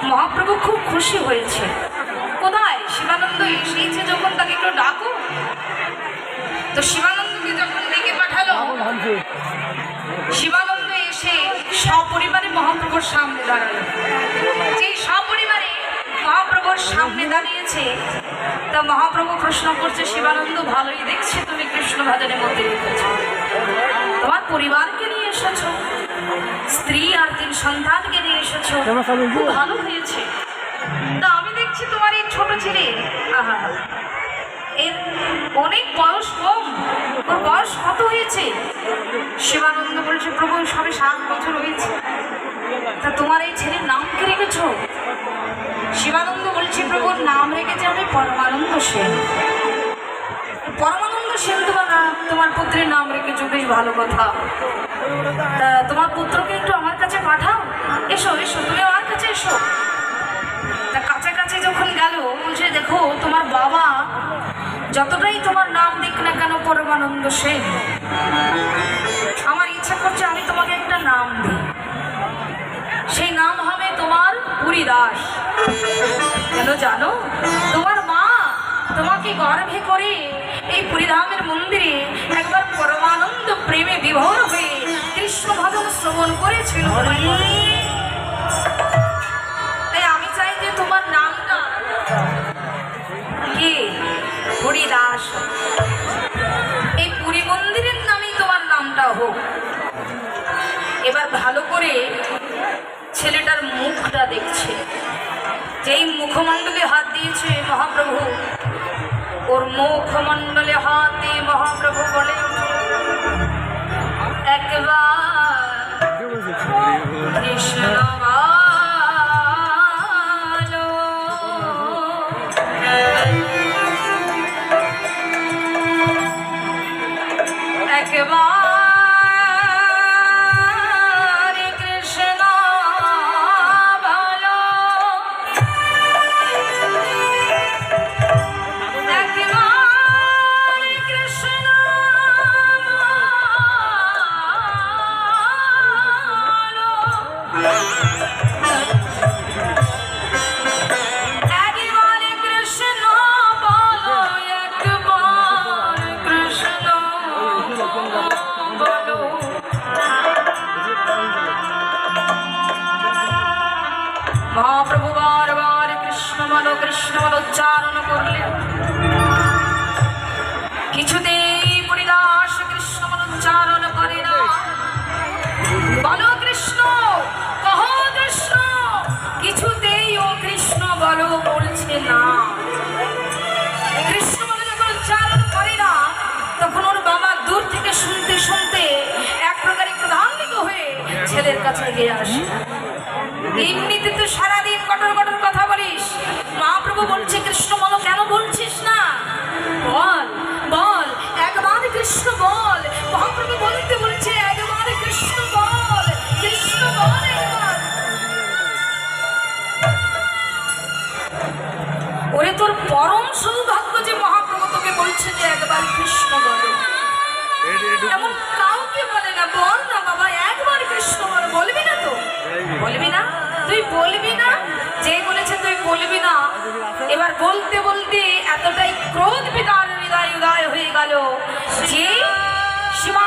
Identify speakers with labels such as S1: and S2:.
S1: মহাপ্রভু খুব খুশি হয়েছে। কোথায়? শিবানন্দ এসেছে যখন তাকে একটু ডাকো। তো শিবানন্দকে যখন ডেকে পাঠালো, শিবানন্দ এসে সপরিবারে মহাপ্রভুর সামনে দাঁড়ালো। যে সপরিবারে মহাপ্রভুর সামনে দাঁড়িয়েছে, তা মহাপ্রভু প্রশ্ন করছে, শিবানন্দ ভালোই দেখছি তুমি কৃষ্ণ ভজনের মধ্যে রেখেছো, তোমার পরিবারকে নিয়ে এসেছো, স্ত্রী আর 3 সন্তানকে নিয়ে এসেছো, খুব ভালো হয়েছে। তা আমি দেখছি তোমার এই ছোট ছেলে, আহা, এর অনেক বয়স কম, ওর বয়স কত হয়েছে? শিবানন্দ বলছে, প্রভু সবে 7 বছর হয়েছে। তা তোমার এই ছেলের নাম কি রেখেছো? শিবানন্দ বলছে, প্রভুর নাম রেখেছে আমি পরমানন্দ সেন। পরমানন্দ সেন তোমার পুত্রের নাম রেখেছো, বেশ ভালো কথা। তা তোমার পুত্রকে একটু আমার কাছে পাঠাও। এসো এসো, তুমি আমার কাছে এসো। তা কাছাকাছি যখন গেল, বলছে, দেখো তোমার বাবা যতটাই তোমার নাম দিক না কেন পরমানন্দ সেন, আমার ইচ্ছা করছে আমি তোমাকে একটা নাম দিই। সেই নাম হবে তোমার পুরীদাস। কেন জানো? তোমার মা তোমাকে গর্ভে করে এই পুরীধামের মন্দিরে একবার পরমানন্দ প্রেমে বিভোর হয়ে কৃষ্ণ ভজন শ্রবণ করেছিল। তাই আমি চাই যে তোমার নামটা কি? হরিদাস। এই পুরী মন্দিরের নামেই তোমার নামটা হোক। এবার ভালো করে ছেলেটার মুখটা দেখছে, যেই মুখমণ্ডলে হাত দিয়েছে মহাপ্রভু, ওর মুখমণ্ডলে হাত দিয়ে মহাপ্রভু বলে, একবার কৃষ্ণ বলো, একবার মহাপ্রভু বারবার কৃষ্ণ বলো উচ্চারণ করলেন। কিছুতেই পুরীদাস কৃষ্ণ বলো উচ্চারণ করে না। বলো কৃষ্ণ, কহ কৃষ্ণ, কিছুতেই ও কৃষ্ণ বলো বলছে না। কৃষ্ণ বলো যখন উচ্চারণ করে না, তখন ওর বাবা দূর থেকে শুনতে শুনতে এক প্রকারে ক্রোধান্বিত হয়ে ছেলের কাছে গিয়ে আসে। এমনিতে তো সারাদিন কটর কটর কথা বলিস, মহাপ্রভু বলছে কৃষ্ণ বলো, কেন বলছিস না? বল বল, একবার কৃষ্ণ বল। মহাপ্রভু বলতে বলছে, একবার কৃষ্ণ বল, কৃষ্ণ বল একবার। ওরে তোর পরম সৌভাগ্য যে মহাপ্রভু তোকে বলছে যে একবার কৃষ্ণ বলো। এমন কাউকে বলে না, বল না বাবা একবার কৃষ্ণ বলো। বলবি না তো? বলবি না? তুই বলবি না? যে বলেছে তুই বলবি না। এবার বলতে বলতে এতটাই ক্রোধ পিতার হৃদয় উদয় হয়ে গেল যে শিবা